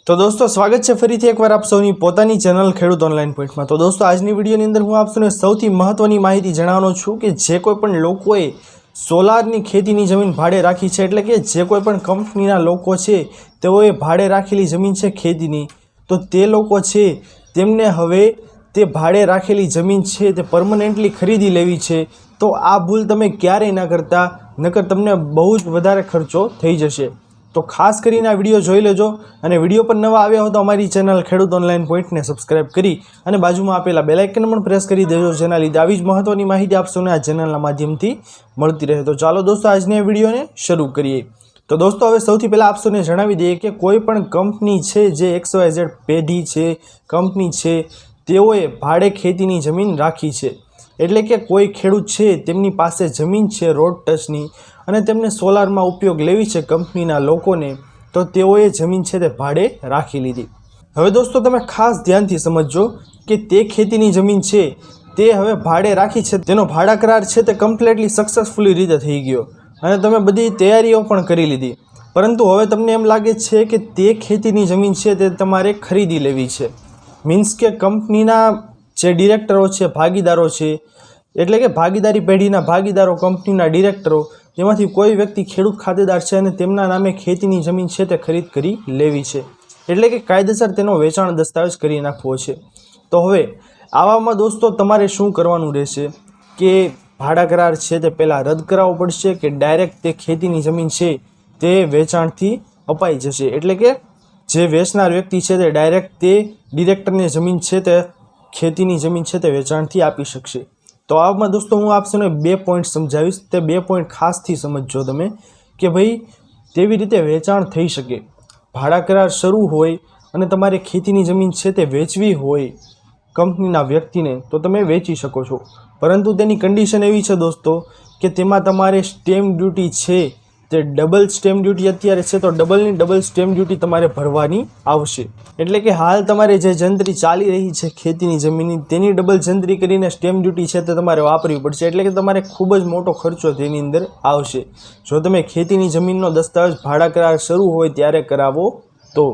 तो दोस्तों स्वागत है फरीथी एकवार आप सौनी पोतानी चेनल खेडूत ऑनलाइन पॉइंट में। तो दोस्तों आजनी वीडियोनी अंदर हूँ आप सौने सौथी महत्वनी माहिती जणावવાનો છું કે જે કોઈ પણ લોકોએ સોલારની ખેતીની જમીન ભાડે રાખી છે, એટલે કે જે કોઈ પણ કંપનીના લોકો છે તેઓએ ભાડે રાખેલી જમીન છે ખેતીની, તો તે લોકો છે તેમને હવે તે ભાડે રાખેલી જમીન છે તે પરમનન્ટલી ખરીદી લેવી છે। તો આ ભૂલ તમે ક્યારેય ના કરતા, નકર તમને બહુ જ વધારે ખર્ચો થઈ જશે। तो खास करीने आ विडियो जोई लेजो अने विडियो पर नवा आव्या हो तो अमारी चेनल खेडूत ऑनलाइन पॉइंट ने सब्सक्राइब करी अने बाजुमां आपेला बेल आइकन पण प्रेस करी देजो, जेना लीधे आवी ज महत्वनी माहिती आप सौने आ चेनलना माध्यमथी मळती रहे। तो चालो दोस्तों आजनी विडियोने शरू करीए। तो दोस्तों हवे सौथी पहेला आप सौने जणावी दઈએ के कोई पण कंपनी छे जे XYZ पेढी छे कंपनी छे तेओए भाड़े खेतीनी जमीन राखी छे, एटले के कोई खेडूत छे तेमनी पासे जमीन छे रोड टचनी અને તેમને સોલારમાં ઉપયોગ લેવી છે કંપનીના લોકોને, તો તેઓએ જમીન છે તે ભાડે રાખી લીધી। હવે દોસ્તો તમે ખાસ ધ્યાનથી સમજજો કે તે ખેતીની જમીન છે તે હવે ભાડે રાખી છે, તેનો ભાડા કરાર છે તે કમ્પ્લીટલી સક્સેસફુલી રીતે થઈ ગયો અને તમે બધી તૈયારીઓ પણ કરી લીધી, પરંતુ હવે તમને એમ લાગે છે કે તે ખેતીની જમીન છે તે તમારે ખરીદી લેવી છે। મીન્સ કે કંપનીના જે ડિરેક્ટરો છે, ભાગીદારો છે, એટલે કે ભાગીદારી પેઢીના ભાગીદારો, કંપનીના ડિરેક્ટરો, જેમાંથી કોઈ વ્યક્તિ ખેડૂત ખાતેદાર છે અને તેમના નામે ખેતીની જમીન છે તે ખરીદ કરી લેવી છે, એટલે કે કાયદેસર તેનો વેચાણ દસ્તાવેજ કરી નાખવો છે। તો હવે આવામાં દોસ્તો તમારે શું કરવાનું રહેશે કે ભાડા કરાર છે તે પહેલાં રદ કરાવવો પડશે કે ડાયરેક્ટ તે ખેતીની જમીન છે તે વેચાણથી અપાઈ જશે, એટલે કે જે વેચનાર વ્યક્તિ છે તે ડાયરેક્ટ તે ડિરેક્ટરને જમીન છે તે ખેતીની જમીન છે તે વેચાણથી આપી શકશે। तो आवामां दोस्तों हूँ आप सौने बे पॉइंट समझावीश, ते बे पॉइंट खास थी समझो तमे कि भाई तेवी रीते वेचाण थई शके। भाड़ा करार शरू होय अने तमारे खेतीनी जमीन छे ते वेचवी होय कंपनीना व्यक्तिने तो तमे वेची शको छो, परंतु तेनी कंडीशन एवी छे दोस्तों कि तेमां तमारे स्टेम्प ड्यूटी छे ते डबल स्टेम्प ड्यूटी अत्यारे छे तो डबलनी डबल स्टेम्प ड्यूटी तमारे भरवानी आवशे। एटले के हाल तमारे जे जंत्री चाली रही छे खेतीनी जमीननी तेनी डबल जंत्री करीने स्टेम्प ड्यूटी छे ते तमारे वापरवी पड़शे, एटले के तमारे खूब ज मोटो खर्चो तेनी अंदर आवशे जो तमे खेतीनी जमीननो दस्तावेज भाड़ा करार शरू होय त्यारे करावो तो।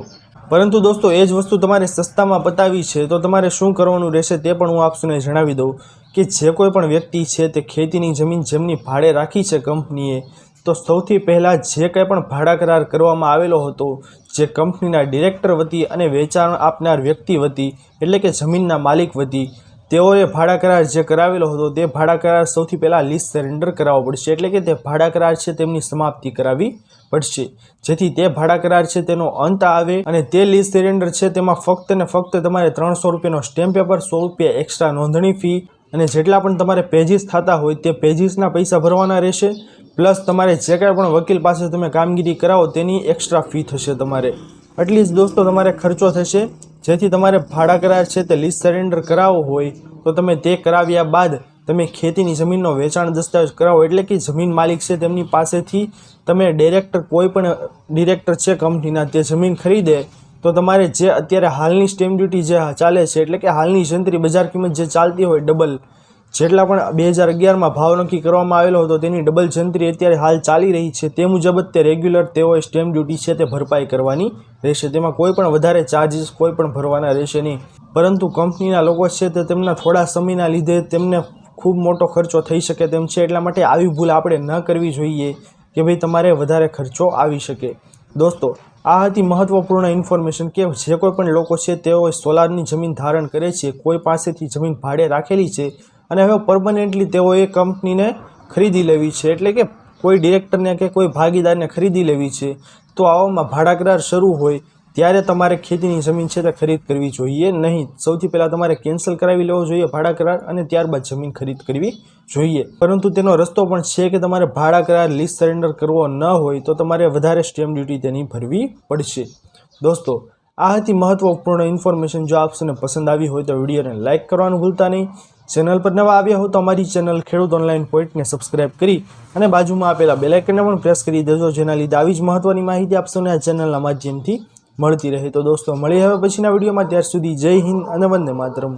परंतु दोस्तों ए ज वस्तु तमारे सस्तामां पतावी छे तो तमारे शुं करवानुं रहेशे ते पण हुं आप सौने जणावी दઉં कि जे कोई पण व्यक्ति छे ते खेतीनी जमीन जेमनी भाड़े राखी छे कंपनीए, तो सौथी पहला जे कंई पण भाड़ा करार करवामां आवेलो हतो जे कंपनीना डिरेक्टर वती अने वेचाण आपनार व्यक्ति वती, एटले के जमीनना मालिक वती, तेओए भाड़ा करार जे करावेलो हतो ते भाड़ा करार सौथी पहला लीज सरेंडर करावવો પડશે, એટલે કે તે ભાડા કરાર છે તેમની સમાપ્તિ કરાવવી પડશે, જેથી તે ભાડા કરાર છે તેનો અંત આવે અને તે લીઝ સરેન્ડર છે તેમાં ફક્ત ને ફક્ત તમારે 300 રૂપિયાનો સ્ટેમ્પ પેપર, 100 રૂપિયા એક્સ્ટ્રા નોંધણી ફી અને જેટલા પણ તમારે પેજીસ થતા હોય તે પેજીસના પૈસા ભરવાના રહેશે, प्लस तमारे जे कांई पण वकील पासे तमे कामगीरी करावो तेनी एक्स्ट्रा फी थशे तमारे। एटली ज दोस्तों तमारे खर्चो थशे, जेथी तमारे भाड़ा करार छे ते लीज सरेंडर करावવો હોય तो तमे ते कराव्या बाद तमे खेतीनी जमीननो वेचाण दस्तावेज करावो, एटले कि जमीन मालिक छे तेमनी पासेथी तमे डायरेक्टर कोई पण डिरेक्टर छे कंपनीना ते जमीन खरीदे तो तमारे जे अत्यारे हालनी स्टेम्प ड्यूटी जे चाले छे, एटले कि हालनी जंत्री बजार किंमत जे चालती होय डबल जेटला पण 2011 में भाव नक्की करवामां आवेलो हतो तेनी डबल जंत्री अत्यारे हाल चाली रही छे ते मुजब ज ते रेग्युलर तेओए स्टेम्प ड्यूटी छे ते भरपाई करवानी रहेशे, तेमां कोई पण वधारे चार्जीस कोई पण भरवाना रहेशे नहीं। परंतु कंपनीना लोको छे ते तेमना थोड़ा समयना लीधे तेमने खूब मोटो खर्चो थई शके तेम छे, एटला माटे आवी भूल आपणे न करवी जोईए कि भाई तमारे वधारे खर्चो आवी शके। दोस्तों आ हती महत्वपूर्ण इन्फॉर्मेशन कि जे कोई पण लोको छे तेओ सोलारनी जमीन धारण करे छे, कोई पासेथी जमीन भाड़े राखेली छे અને હવે પરમનન્ટલી તેઓએ કંપનીને ખરીદી લેવી છે, એટલે કે કોઈ ડિરેક્ટરને કે કોઈ ભાગીદારને ખરીદી લેવી છે, તો આવામાં ભાડા કરાર શરૂ હોય ત્યારે તમારે ખેતીની જમીન છે તે ખરીદ કરવી જોઈએ નહીં। સૌથી પહેલાં તમારે કેન્સલ કરાવી લેવો જોઈએ ભાડા કરાર અને ત્યારબાદ જમીન ખરીદ કરવી જોઈએ, પરંતુ તેનો રસ્તો પણ છે કે તમારે ભાડા કરાર લીઝ સરેન્ડર કરવો ન હોય તો તમારે વધારે સ્ટેમ્પ ડ્યુટી તેની ભરવી પડશે। दोस्तों आ हती महत्वपूर्ण इन्फॉर्मेशन। जो आप सौने पसंद आई हो तो वीडियो ने लाइक करवानुं भूलता नहीं। चेनल पर नवा आव्या हो तो अमारी चेनल खेडूत ऑनलाइन पॉइंट ने सब्सक्राइब करी अने बाजुमां आपेला बेल आइकनने पण प्रेस करी देजो, जेना लीधे आवी ज महत्वनी माहिती आप सौने आ चेनलना माध्यमथी मळती रहे। तो दोस्तों मळीए हवे पछीना विडियोमां, त्यार सुधी जय हिंद अने वंदे मातरम।